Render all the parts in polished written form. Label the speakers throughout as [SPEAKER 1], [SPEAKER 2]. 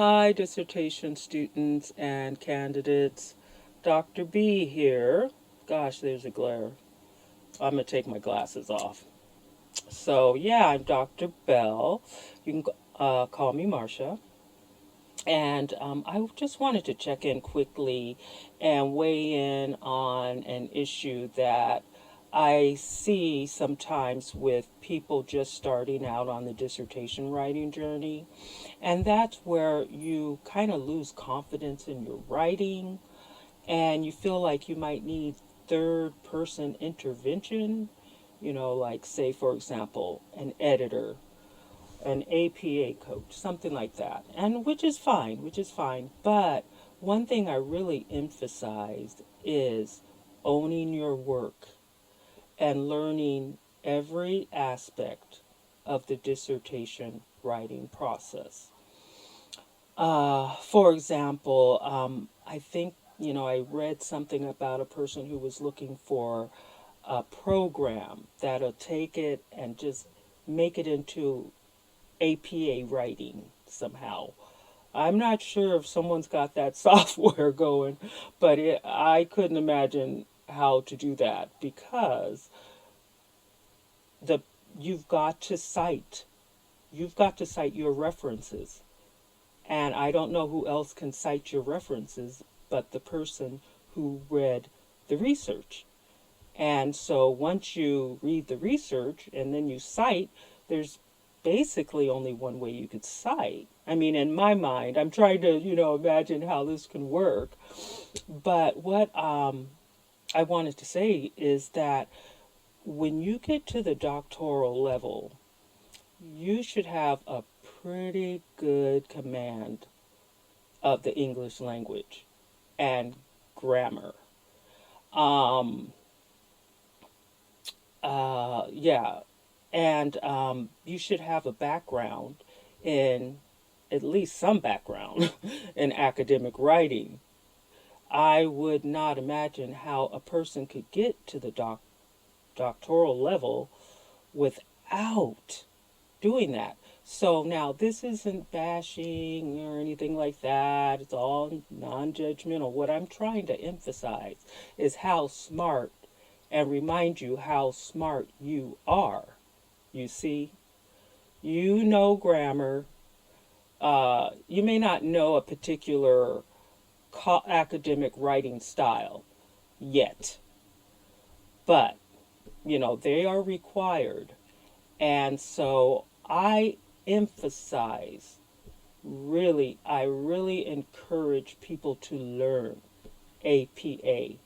[SPEAKER 1] Hi, dissertation students and candidates. Dr. B here. Gosh, there's a glare. I'm going to take my glasses off. So, yeah, I'm Dr. Bell. You can call me Marcia. And I just wanted to check in quickly and weigh in on an issue that I see sometimes with people just starting out on the dissertation writing journey. And that's where you kind of lose confidence in your writing and you feel like you might need third person intervention, like, say, for example, an editor, an APA coach, something like that. And which is fine. But one thing I really emphasized is owning your work and learning every aspect of the dissertation writing process. For example, I think, I read something about a person who was looking for a program that'll take it and just make it into APA writing somehow. I'm not sure if someone's got that software going, but I couldn't imagine how to do that because the you've got to cite you've got to cite your references. And I don't know who else can cite your references but the person who read the research. And so once you read the research and then you cite, there's basically only one way you could cite. I mean, in my mind, I'm trying to, imagine how this can work. But what I wanted to say is that when you get to the doctoral level, you should have a pretty good command of the English language and grammar. Um, yeah, and you should have a background in at least some background in academic writing. I would not imagine how a person could get to the doctoral level without doing that. So now this isn't bashing or anything like that. It's all non-judgmental. What I'm trying to emphasize is how smart and remind you how smart you are. You see, you know grammar. You may not know a particular academic writing style yet, but they are required. And so I really encourage people to learn APA,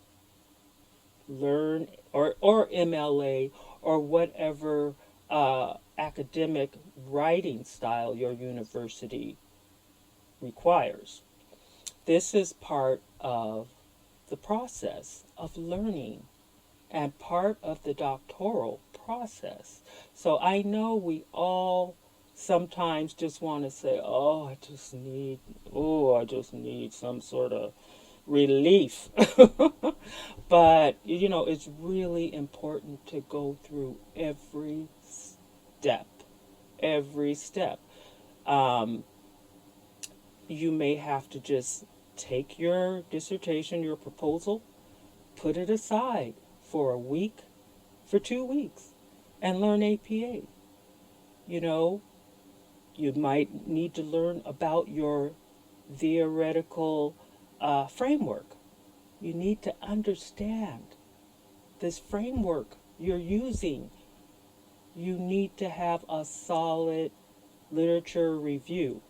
[SPEAKER 1] learn or MLA or whatever academic writing style your university requires. This is part of the process of learning and part of the doctoral process. So I know we all sometimes just want to say, I just need some sort of relief. But, it's really important to go through step, every step. Um, you may have to just take your dissertation, your proposal, put it aside for a week, for 2 weeks, and learn APA. You know, you might need to learn about your theoretical framework. You need to understand this framework you're using. You need to have a solid literature review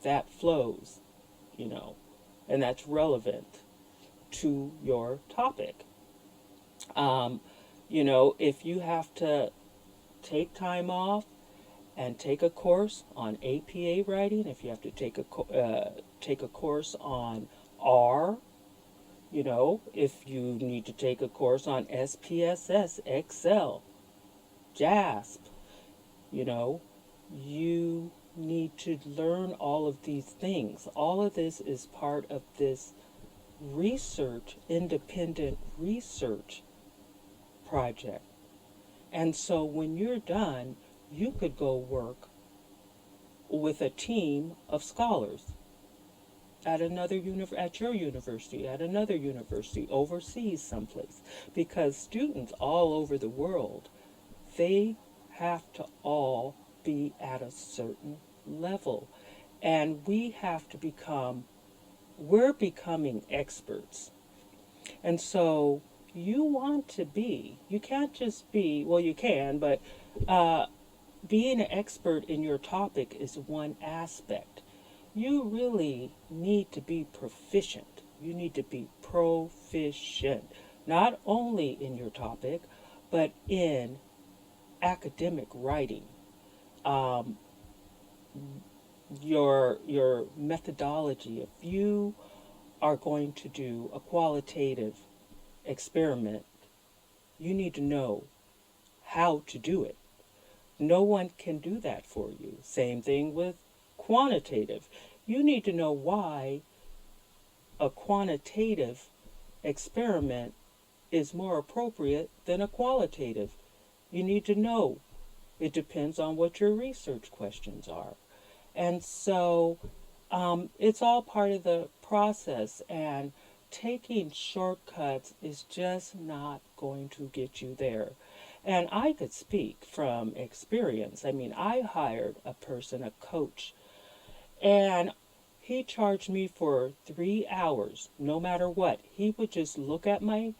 [SPEAKER 1] that flows, you know, and that's relevant to your topic. Um, if you have to take time off and take a course on APA writing, if you have to take a course on R, if you need to take a course on SPSS, Excel, JASP, you know, you need to learn all of these things. All of this is part of this independent research project. And so when you're done, you could go work with a team of scholars at at your university, at another university, overseas someplace, because students all over the world, they have to all be at a certain level, and we're becoming experts. And so you can't just be, well, you can, but uh, being an expert in your topic is one aspect. You really need to be proficient. You need to be proficient, not only in your topic, but in academic writing. Um, your methodology. If you are going to do a qualitative experiment, you need to know how to do it. No one can do that for you. Same thing with quantitative. You need to know why a quantitative experiment is more appropriate than a qualitative. You need to know. It depends on what your research questions are. And so it's all part of the process, and taking shortcuts is just not going to get you there. And I could speak from experience. I mean, I hired a person, a coach, and he charged me for 3 hours, no matter what. He would just look at my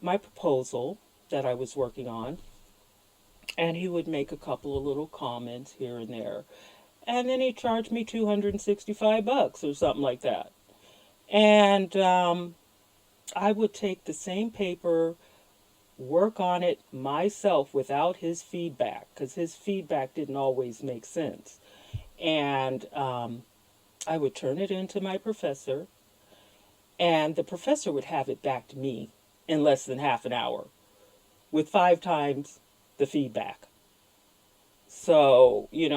[SPEAKER 1] proposal that I was working on, and he would make a couple of little comments here and there. And then he charged me $265 or something like that. And I would take the same paper, work on it myself without his feedback, because his feedback didn't always make sense. And I would turn it into my professor, and the professor would have it back to me in less than half an hour with 5 times the feedback. So, you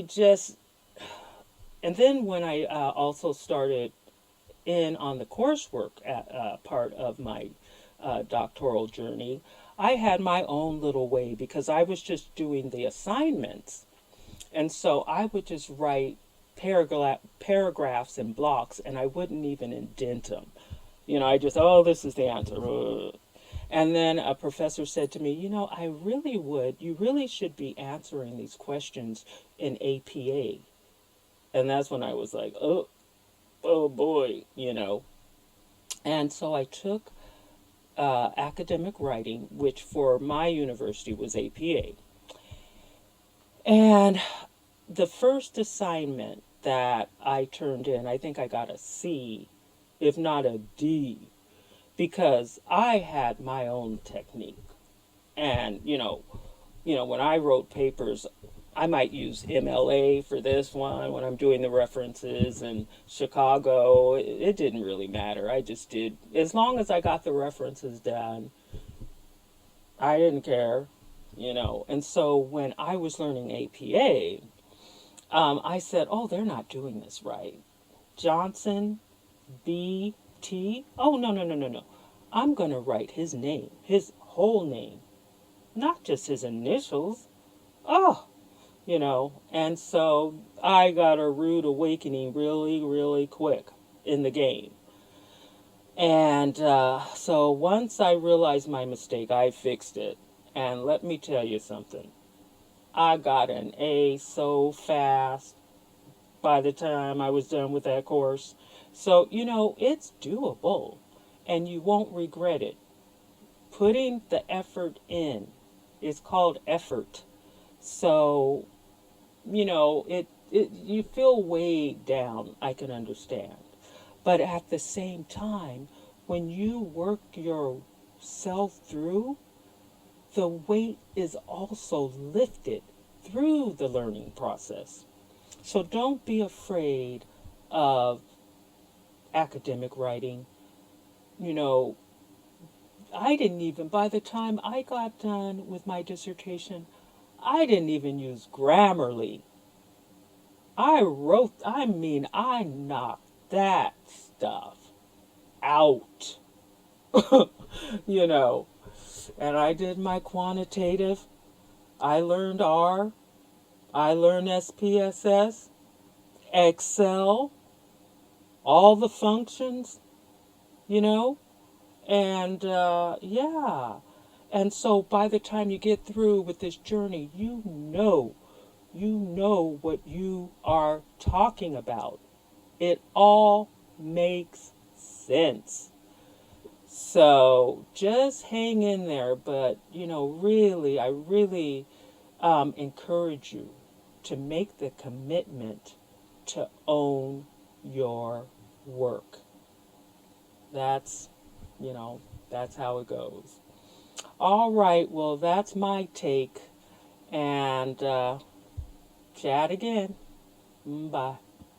[SPEAKER 1] just, and then when I also started in on the coursework part of my doctoral journey, I had my own little way because I was just doing the assignments. And so I would just write paragraphs and blocks, and I wouldn't even indent them. I just, oh, this is the answer. And then a professor said to me, you really should be answering these questions in APA. And that's when I was like, oh boy. And so I took academic writing, which for my university was APA. And the first assignment that I turned in, I think I got a C, if not a D, because I had my own technique. And, when I wrote papers, I might use MLA for this one when I'm doing the references, and Chicago. It didn't really matter. I just did. As long as I got the references done, I didn't care. And so when I was learning APA, I said, oh, they're not doing this right. Johnson, B.T. Oh, no, no, no, no, no. I'm going to write his name, his whole name, not just his initials. Oh, And so I got a rude awakening really, really quick in the game. And so once I realized my mistake, I fixed it. And let me tell you something. I got an A so fast by the time I was done with that course. So, it's doable and you won't regret it. Putting the effort in is called effort. So, it you feel weighed down, I can understand. But at the same time, when you work yourself through, the weight is also lifted through the learning process. So don't be afraid of academic writing. You know, I didn't even, by the time I got done with my dissertation, I didn't even use Grammarly. I knocked that stuff out, you know. And I did my quantitative. I learned R. I learned SPSS, Excel, all the functions, you know, and yeah. And so by the time you get through with this journey, you know what you are talking about. It all makes sense. So just hang in there. But, really, I really encourage you to make the commitment to own your work. That's, you know, that's how it goes. All right, well, that's my take. And chat again. Bye.